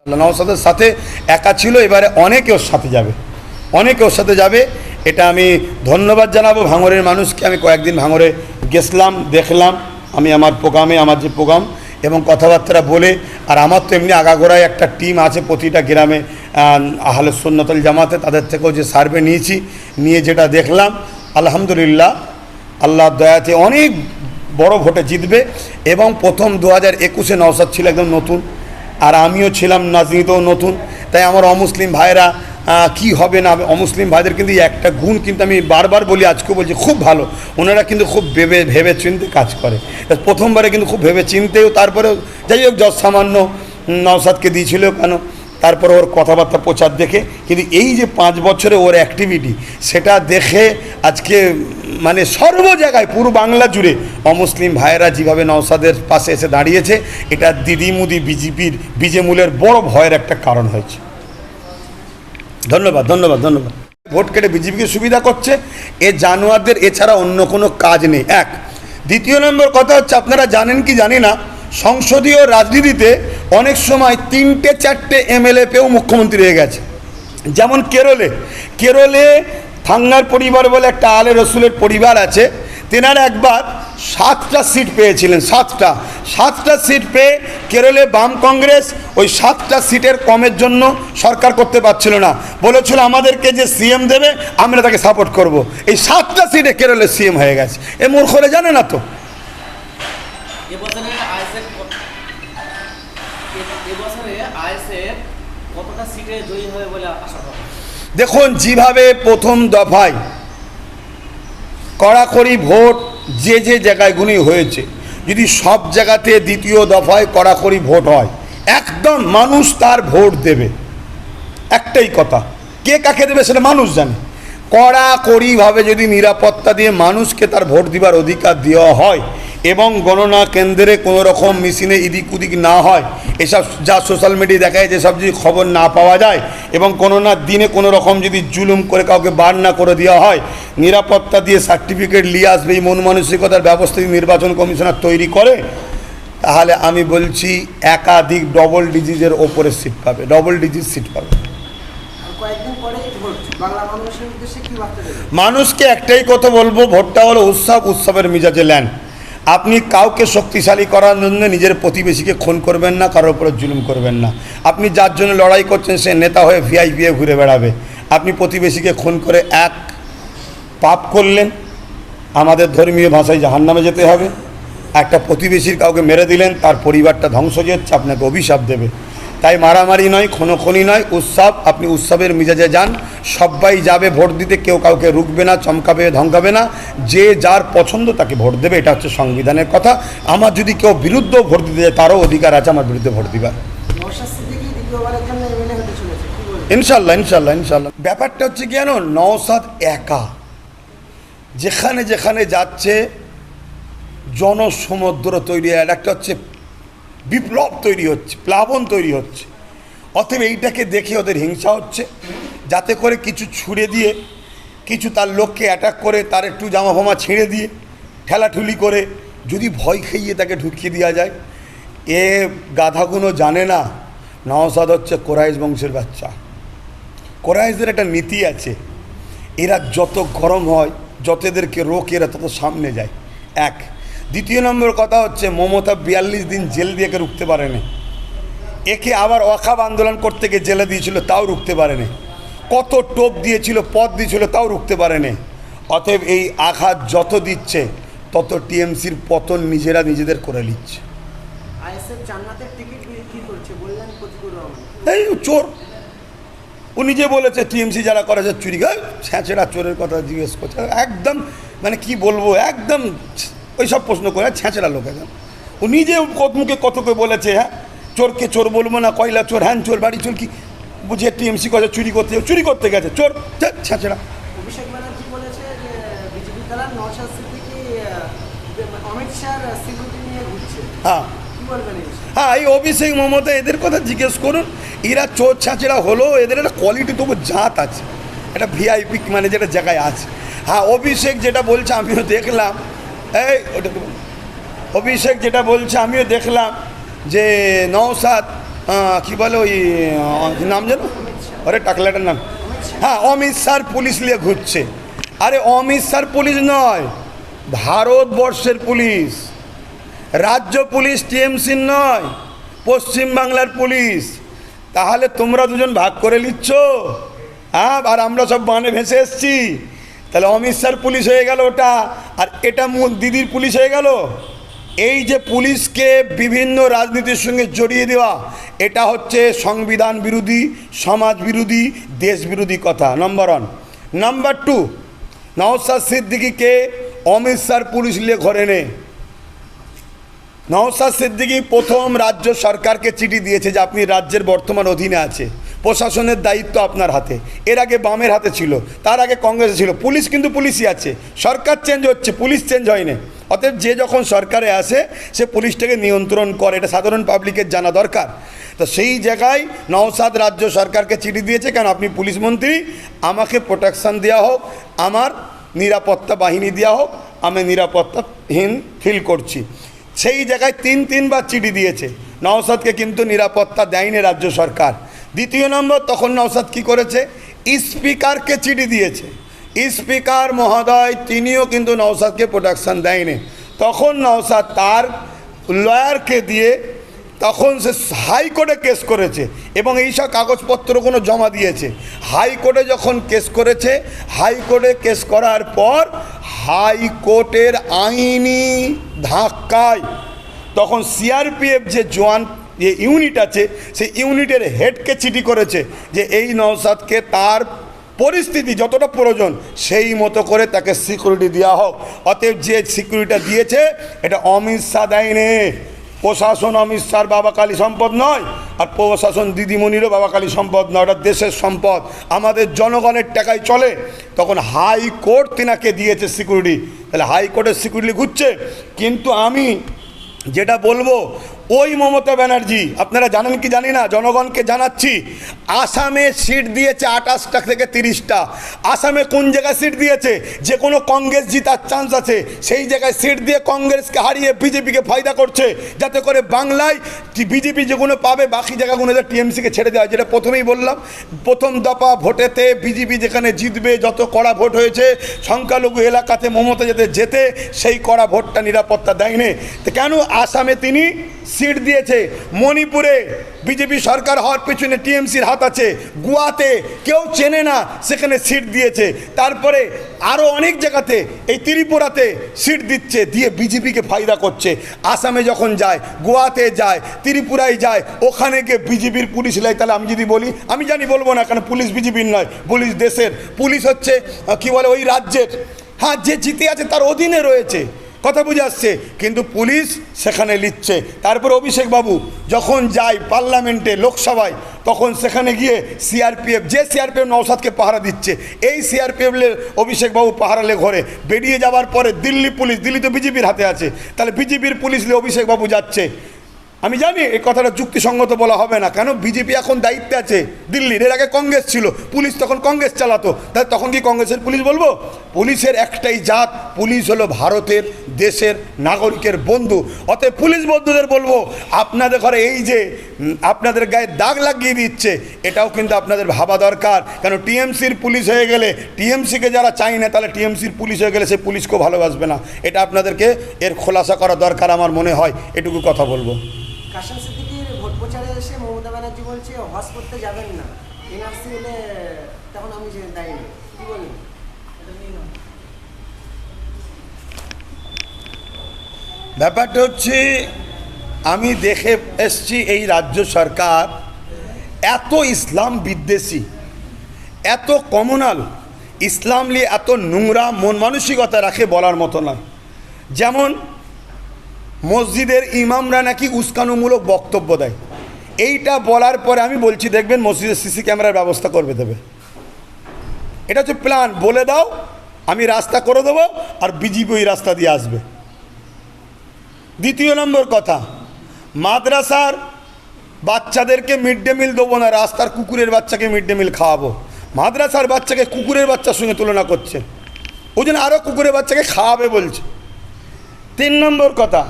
নওশাদের সাথে একা ছিল, এবারে অনেকে ওর সাথে যাবে, অনেকে ওর সাথে যাবে। এটা আমি ধন্যবাদ জানাবো ভাঙড়ের মানুষকে। আমি কয়েকদিন ভাঙড়ে গেছিলাম, দেখলাম আমি আমার প্রোগ্রামে, আমার যে প্রোগ্রাম এবং কথাবার্তা বলে। আর আমার তো এমনি আগাগোড়ায় একটা টিম আছে প্রতিটা গ্রামে আহলে সুন্নাত ওয়াল জামাতে, তাদের থেকেও যে সার্ভে নিয়েছি, নিয়ে যেটা দেখলাম আলহামদুলিল্লাহ আল্লাহর দয়াতে অনেক বড় ভোটে জিতবে। এবং প্রথম 2021-এ নওশাদ ছিল একদম নতুন, আর আমিও ছিলাম রাজনীতিতেও নতুন। তাই আমার অমুসলিম ভাইরা কি হবে না, অমুসলিম ভাইদের কিন্তু একটা গুণ কিন্তু আমি বারবার বলি, আজকেও বলছি, খুব ভালো। ওনারা কিন্তু খুব ভেবে চিন্তে কাজ করে। প্রথমবারে কিন্তু খুব ভেবে চিনতেও, তারপরেও যাই হোক যত সামান্য নওশাদকে দিয়েছিল কেন, তারপরে ওর কথাবার্তা প্রচার দেখে, কিন্তু এই যে 5 বছরে ওর অ্যাক্টিভিটি, সেটা দেখে আজকে মানে সর্ব জায়গায় পুরো বাংলা জুড়ে অমুসলিম ভাইয়েরা যেভাবে নওশাদের পাশে এসে দাঁড়িয়েছে, এটা দিদি মুদি বিজেপির বিজেমূলের বড় ভয়ের একটা কারণ হয়েছে। ধন্যবাদ ধন্যবাদ ধন্যবাদ। ভোট কেটে বিজেপিকে সুবিধা করছে, এ জানোয়ারদের এছাড়া অন্য কোনো কাজ নেই। এক। দ্বিতীয় নম্বর কথা হচ্ছে, আপনারা জানেন কি জানি না, সংসদীয় রাজনীতিতে অনেক সময় 3টে-4টে এমএলএ পেয়েও মুখ্যমন্ত্রী হয়ে গেছে। যেমন কেরলে থাঙ্গার পরিবার বলে একটা আলে রসুলের পরিবার আছে, তেনারা একবার 7টা সিট পেয়েছিলেন। 7টা সিট পেয়ে কেরলে বাম কংগ্রেস ওই 7টা সিটের কমের জন্য সরকার করতে পারছিল না, বলেছিল আমাদেরকে যে সিএম দেবে আমরা তাকে সাপোর্ট করব। এই 7টা সিটে কেরলে সিএম হয়ে গেছে। এ মূর্খরা জানে না তো। দেখুন, যেভাবে প্রথম দফায় কড়াকড়ি ভোট যে জায়গাগুলি হয়েছে, যদি সব জায়গাতে দ্বিতীয় দফায় কড়াকড়ি ভোট হয়, একদম মানুষ তার ভোট দেবে। একটাই কথা, কে কাকে দেবে সেটা মানুষ জানে। কড়াকড়িভাবে যদি নিরাপত্তা দিয়ে মানুষকে তার ভোট দিবার অধিকার দেওয়া হয় এবং গণনা কেন্দ্রে কোনো রকম মেশিনে এদিক উদিক না হয়, এসব যা সোশ্যাল মিডিয়ায় দেখায় যেসব যদি খবর না পাওয়া যায়, এবং কোনো না দিনে কোনো রকম যদি জুলুম করে কাউকে বার না করে দেওয়া হয়, নিরাপত্তা দিয়ে সার্টিফিকেট নিয়ে আসবে, এই মন মানসিকতার ব্যবস্থা যদি নির্বাচন কমিশনার তৈরি করে, তাহলে আমি বলছি একাধিক ডবল ডিজিটের ওপরে সিট পাবে, ডবল ডিজিট সিট পাবে। মানুষকে একটাই কথা বলবো, ভোটটা হলো উৎসবের মিজাজে ল্যান্ড। আপনি কাউকে শক্তিশালী করার জন্য নিজের প্রতিবেশীকে খুন করবেন না, কারোর উপরে জুলুম করবেন না। আপনি যার জন্য লড়াই করছেন সে নেতা হয়ে ভিআইপি ঘুরে বেড়াবে, আপনি প্রতিবেশীকে খুন করে এক পাপ করলেন, আমাদের ধর্মীয় ভাষায় জাহান্নামে যেতে হবে। একটা প্রতিবেশীর কাউকে মেরে দিলেন, তার পরিবারটা ধ্বংস হয়ে যাচ্ছে, আপনাকে অভিশাপ দেবে। তাই মারামারি নয়, খুনোখুনি নয়, উৎসব। আপনি উৎসবের মিজাজে যান, সবাই যাবে ভোট দিতে, কেউ কাউকে রুখবে না, চমকাবে, ধমকাবে না। যে যার পছন্দ তাকে ভোট দেবে, এটা হচ্ছে সংবিধানের কথা। আমার যদি কেউ বিরুদ্ধেও ভোট দিতে যায়, তারও অধিকার আছে আমার বিরুদ্ধে ভোট দিবার। ইনশাল্লাহ ইনশাল্লাহ ইনশাল্লাহ। ব্যাপারটা হচ্ছে কি জানো, নওশাদ একা যেখানে যেখানে যাচ্ছে জনসমুদ্র তৈরি হয়, একটা হচ্ছে বিপ্লব তৈরি হচ্ছে, প্লাবন তৈরি হচ্ছে। অতএব এইটাকে দেখে ওদের হিংসা হচ্ছে, যাতে করে কিছু ছুঁড়ে দিয়ে, কিছু তার লোককে অ্যাটাক করে, তার একটু জামা ফামা ছিঁড়ে দিয়ে, ঠেলাঠুলি করে যদি ভয় খাইয়ে তাকে ঢুকিয়ে দেওয়া যায়। এ গাধাগুলো জানে না নওশাদ হচ্ছে কোরাইশ বংশের বাচ্চা। কোরাইশদের একটা নীতি আছে, এরা যত গরম হয়, যত এদেরকে রোক, এরা তত সামনে যায়। এক। দ্বিতীয় নম্বর কথা হচ্ছে, মমতা 42 দিন জেল দিয়ে একে রুখতে পারেনি। একে আবার ওয়াকাফ আন্দোলন করতে গিয়ে জেলে দিয়েছিল, তাও রুখতে পারেনি। কত টোপ দিয়েছিল, পদ দিয়েছিল, তাও রুখতে পারেনি। অতএব এই আঘাত যত দিচ্ছে, তত টিএমসির পতন নিজেরা নিজেদের করে নিচ্ছে। এই চোর, ও নিজে বলেছে টিএমসি যারা করেছে চুরি, ছ্যাঁচেরা চোরের কথা জিজ্ঞেস করছে, একদম মানে কি বলবো, একদম ওই সব প্রশ্ন করে ছ্যাঁচেরা লোক। একদম ও নিজে মুখে কত করে বলেছে, হ্যাঁ চোরকে চোর বলবো না, কয়লা চোর, হ্যান চোর, বাড়ি চোর, কি বুঝে টিএমসি কথা চুরি করতে গেছে, চোর ছ্যাঁচেরা। অভিষেক ব্যানার্জি বলেছে যে বিজেপি দলের নওশাদ সিদ্দিকী অমিত শাহর সিকিউরিটি নিয়ে ঘুরছে। হ্যাঁ হ্যাঁ, এই অভিষেক মমতা এদের কথা জিজ্ঞেস করুন। এরা চোর ছাঁচেরা হলো, এদের একটা কোয়ালিটি তবু জাত আছে, একটা ভিআইপি মানে যেটা জায়গায় আছে। হ্যাঁ, অভিষেক যেটা বলছে আমিও দেখলাম, এই ওটা অভিষেক যেটা বলছে আমিও দেখলাম, যে নওশাদ কি বলে ওই নাম যেন, আরে টাকলাটার নাম, হ্যাঁ অমিত শাহ পুলিশ নিয়ে ঘুরছে। আরে অমিত শাহ পুলিশ নয়, ভারতবর্ষের পুলিশ, রাজ্য পুলিশ, টিএমসির নয়, পশ্চিমবাংলার পুলিশ। তাহলে তোমরা দুজন ভাগ করে নিচ্ছ, হ্যাঁ, আর আমরা সব বানে ভেসে এসছি। তাহলে অমিত শাহ পুলিশ হয়ে গেল ওটা, আর এটা দিদির পুলিশ হয়ে গেল। এই যে পুলিশকে বিভিন্ন রাজনীতির সঙ্গে জড়িয়ে দেওয়া, এটা হচ্ছে সংবিধান বিরোধী, সমাজ বিরোধী, দেশ বিরোধী কথা, নম্বর 1। নম্বর 2, নওশাদ সিদ্দিকীকে অমিত শাহ পুলিশ নিয়ে ঘরে নে। নওশাদ সিদ্দিকী প্রথম রাজ্য সরকারকে চিঠি দিয়েছে যে আপনি রাজ্যের বর্তমান অধীনে আছে, প্রশাসনের দায়িত্ব আপনার হাতে। এর আগে বামের হাতে ছিল, তার আগে কংগ্রেসে ছিল। পুলিশ কিন্তু পুলিশই আছে, সরকার চেঞ্জ হচ্ছে, পুলিশ চেঞ্জ হয়নি। অতএব যে যখন সরকারে আসে সে পুলিশটাকে নিয়ন্ত্রণ করে, এটা সাধারণ পাবলিকের জানা দরকার। তো সেই জায়গায় নওশাদ রাজ্য সরকারকে চিঠি দিয়েছে, কেন আপনি পুলিশ মন্ত্রী, আমাকে প্রোটেকশান দেওয়া হোক, আমার নিরাপত্তা বাহিনী দেওয়া হোক, আমি নিরাপত্তাহীন ফিল করছি। সেই জায়গায় 3বার চিঠি দিয়েছে। নওশাদকে কিন্তু নিরাপত্তা দেয়নি রাজ্য সরকার। দ্বিতীয় নম্বর, তখন নওশাদ কী করেছে, স্পিকারকে চিঠি দিয়েছে। স্পিকার মহোদয় তিনিও কিন্তু নওশাদকে প্রোটেকশান দেয়নি। তখন নওশাদ তার লয়ারকে দিয়ে তখন সে হাইকোর্টে কেস করেছে এবং এইসব কাগজপত্রগুলো জমা দিয়েছে। হাইকোর্টে যখন কেস করেছে, হাইকোর্টে কেস করার পর হাইকোর্টের আইনি ধাক্কায় তখন সিআরপিএফ যে জওয়ান যে ইউনিট আছে, সেই ইউনিটের হেডকে চিঠি করেছে যে এই নওশাদকে তার পরিস্থিতি যতটা প্রয়োজন সেই মতো করে তাকে সিকিউরিটি দেওয়া হোক। অতএব যে সিকিউরিটিটা দিয়েছে এটা অমিত শাহ দেয়নি। প্রশাসন অমিত শাহর বাবা কালী সম্পদ নয়, আর প্রশাসন দিদিমণিরও বাবা কালী সম্পদ নয়, ওটা দেশের সম্পদ, আমাদের জনগণের টাকায় চলে। তখন হাইকোর্ট তিনাকে দিয়েছে সিকিউরিটি, তাহলে হাইকোর্টের সিকিউরিটি ঘুরছে। কিন্তু আমি যেটা বলবো, ওই মমতা ব্যানার্জি, আপনারা জানেন কি জানি না, জনগণকে জানাচ্ছি, আসামে সিট দিয়েছে 28টা থেকে 30টা। আসামে কোন জায়গায় সিট দিয়েছে, যে কোনো কংগ্রেস জিতার চান্স আছে সেই জায়গায় সিট দিয়ে কংগ্রেসকে হারিয়ে বিজেপিকে ফায়দা করছে, যাতে করে বাংলায় বিজেপি যেগুলো পাবে বাকি জায়গাগুলো টিএমসিকে ছেড়ে দেওয়া হয়। যেটা প্রথমেই বললাম, প্রথম দফা ভোটেতে বিজেপি যেখানে জিতবে, যত কড়া ভোট হয়েছে সংখ্যালঘু এলাকাতে মমতা যাতে জেতে, সেই কড়া ভোটটা নিরাপত্তা দেয়নি। তো কেন আসামে তিনি সিট দিয়েছে? মণিপুরে বিজেপি সরকার হওয়ার পেছনে টিএমসির হাত আছে, গোয়াতে কেউ চেনে না সেখানে সিট দিয়েছে, তারপরে আরও অনেক জায়গাতে, এই ত্রিপুরাতে সিট দিচ্ছে, দিয়ে বিজেপিকে ফায়দা করছে। আসামে যখন যায়, গোয়াতে যায়, ত্রিপুরায় যায়, ওখানে গিয়ে বিজেপির পুলিশ লাই। তাহলে আমি যদি বলি, আমি জানি বলবো না, কারণ পুলিশ বিজেপির নয়, পুলিশ দেশের, পুলিশ হচ্ছে কি বলে ওই রাজ্যের, হ্যাঁ যে জিতে আছে তার অধীনে রয়েছে, কথা বুঝে আসছে, কিন্তু পুলিশ সেখানে লিখছে। তারপর অভিষেক বাবু যখন যায় পার্লামেন্টে, লোকসভায়, তখন সেখানে গিয়ে সিআরপিএফ, যে সিআরপিএফ নওশাদকে পাহারা দিচ্ছে, এই সিআরপিএফ অভিষেক বাবু পাহারালে ঘরে বেরিয়ে যাওয়ার পরে দিল্লি পুলিশ, দিল্লি তো বিজেপির হাতে আছে, তাহলে বিজেপির পুলিশ নিয়ে অভিষেক বাবু যাচ্ছে। আমি জানি এই কথাটা যুক্তিসঙ্গত বলা হবে না, কেন বিজেপি এখন দায়িত্বে আছে দিল্লির, এর আগে কংগ্রেস ছিল, পুলিশ তখন কংগ্রেস চালাতো, তাহলে তখন কি কংগ্রেসের পুলিশ বলবো? পুলিশের একটাই জাত, পুলিশ হলো ভারতের দেশের নাগরিকের বন্ধু। অতএব পুলিশ বন্ধুদের বলবো, আপনাদের ঘরে এই যে আপনাদের গায়ে দাগ লাগিয়ে দিচ্ছে, এটাও কিন্তু আপনাদের ভাবা দরকার। কেন টিএমসির পুলিশ হয়ে গেলে, টিএমসিকে যারা চাই না, তাহলে টিএমসির পুলিশ হয়ে গেলে সে পুলিশকেও ভালোবাসবে না। এটা আপনাদেরকে এর খোলাসা করা দরকার আমার মনে হয়, এটুকু কথা বলবো। কাশেম সিদ্দিকীর ভোট প্রচারে এসে মমতা ব্যানার্জি বলছে হজ করতে যাবেন না, এনআরসি এলে তখন আমি যে দেয়নি, কি বলেন? ব্যাপারটা হচ্ছে, আমি দেখে এসছি এই রাজ্য সরকার এত ইসলাম বিদ্বেষী, এত কমনাল, ইসলাম নিয়ে এত নোংরা মন মানসিকতা রাখে বলার মতো নয়। যেমন মসজিদের ইমামরা নাকি উস্কানোমূলক বক্তব্য দেয়, এইটা বলার পরে আমি বলছি দেখবেন মসজিদের সিসি ক্যামেরার ব্যবস্থা করবে দেবে। এটা হচ্ছে প্ল্যান, বলে দাও আমি রাস্তা করে দেবো আর বিজেপি ওই রাস্তা দিয়ে আসবে। দ্বিতীয় নম্বর কথা, মাদ্রাসার বাচ্চাদেরকে মিড ডে মিল দেবো না, রাস্তার কুকুরের বাচ্চাকে মিড ডে মিল খাওয়াবো। মাদ্রাসার বাচ্চাকে কুকুরের বাচ্চার সঙ্গে তুলনা করছে, ওই জন্য আরও কুকুরের বাচ্চাকে খাওয়াবে বলছে। 3 নম্বর কথা,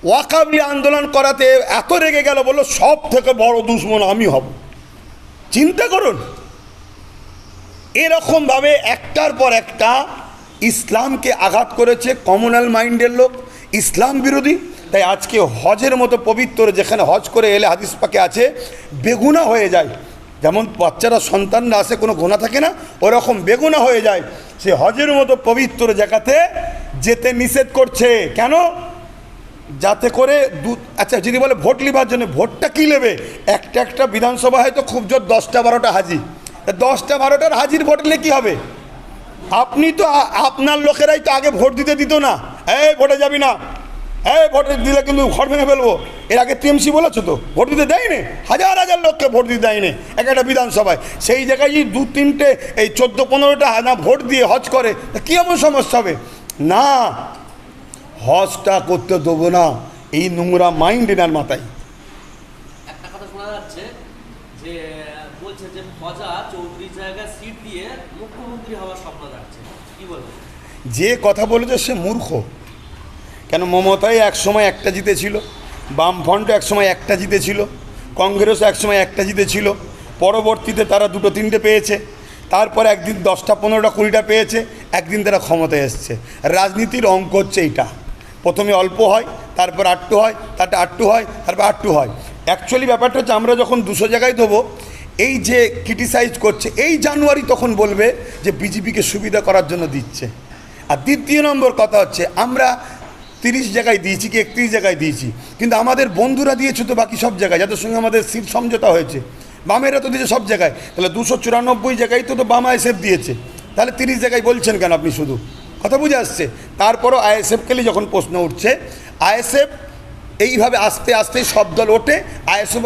ওয়াকাবলি আন্দোলন করাতে এত রেগে গেল, বললো সব থেকে বড় দুশ্মন আমি হব। চিন্তা করুন, এরকমভাবে একটার পর একটা ইসলামকে আঘাত করেছে কমিউনাল মাইন্ডের লোক, ইসলাম বিরোধী। তাই আজকে হজের মতো পবিত্র, যেখানে হজ করে এলে হাদিস পাকে আছে বেগুনাহ হয়ে যায়, যেমন বাচ্চারা সন্তানরা আসে কোনো গোনা থাকে না, ওরকম বেগুনাহ হয়ে যায়। সে হজের মতো পবিত্র জায়গাতে যেতে নিষেধ করছে। কেন? যাতে করে আচ্ছা যদি বলে ভোট লিবার জন্য, ভোটটা কী নেবে? একটা একটা বিধানসভা হয়তো খুব জোর 10-12টা হাজি, 10-12টার হাজির ভোট নিলে কী হবে? আপনি তো আপনার লোকেরাই তো আগে ভোট দিতে দিত না, এই ভোটে যাবি না, এই ভোটে দিলে কিন্তু ঘর ভেঙে ফেলবো। এর আগে টিএমসি বলেছো তো ভোট দিতে দেয়নি, হাজার হাজার লোককে ভোট দিতে দেয়নি এক একটা বিধানসভায়। সেই জায়গায় যদি 2-3টে এই 14-15টা না ভোট দিয়ে হজ করে, তা কী এমন সমস্যা হবে? না, হজটা করতে দেবো না, এই নোংরা মাইন্ড এনার মাথায়। একটা কথা শোনা যাচ্ছে যে বলছে যে ফজা চৌধুরী জায়গায় সিট দিয়ে মুখ্যমন্ত্রী হওয়ার স্বপ্ন দেখছে, কি বলবো? যে কথা বলেছে সে মূর্খ। কেন? মমতাই একসময় একটা জিতেছিল, বামফ্রন্ট একসময় একটা জিতেছিল, কংগ্রেসও একসময় একটা জিতেছিল, পরবর্তীতে তারা 2-3টে পেয়েছে, তারপরে একদিন 10টা 15টা 20টা পেয়েছে, একদিন তারা ক্ষমতায় এসছে। রাজনীতির অঙ্ক হচ্ছে এইটা, প্রথমে অল্প হয়, তারপর 8টু হয়, তারপর 8টু হয়, তারপর 8টু হয়। অ্যাকচুয়ালি ব্যাপারটা হচ্ছে আমরা যখন 200 জায়গায় দেবো, এই যে ক্রিটিসাইজ করছে, এই জানুয়ারি তখন বলবে যে বিজেপিকে সুবিধা করার জন্য দিচ্ছে। আর দ্বিতীয় নম্বর কথা হচ্ছে আমরা 30 জায়গায় দিয়েছি কি 31 জায়গায় দিয়েছি, কিন্তু আমাদের বন্ধুরা দিয়েছে তো বাকি সব জায়গায়, যাদের সঙ্গে আমাদের সিট সমঝোতা হয়েছে। বামেরা তো দিয়েছে সব জায়গায়, তাহলে 294 জায়গায় তো বাম আইএসএফ দিয়েছে, তাহলে 30 জায়গায় বলছেন কেন আপনি? শুধু কথা বুঝে আসছে। তারপরও আইএসএফকে নিয়ে যখন প্রশ্ন উঠছে, আইএসএফ এইভাবে আস্তে আস্তে সব দল ওঠে, আইএসএফ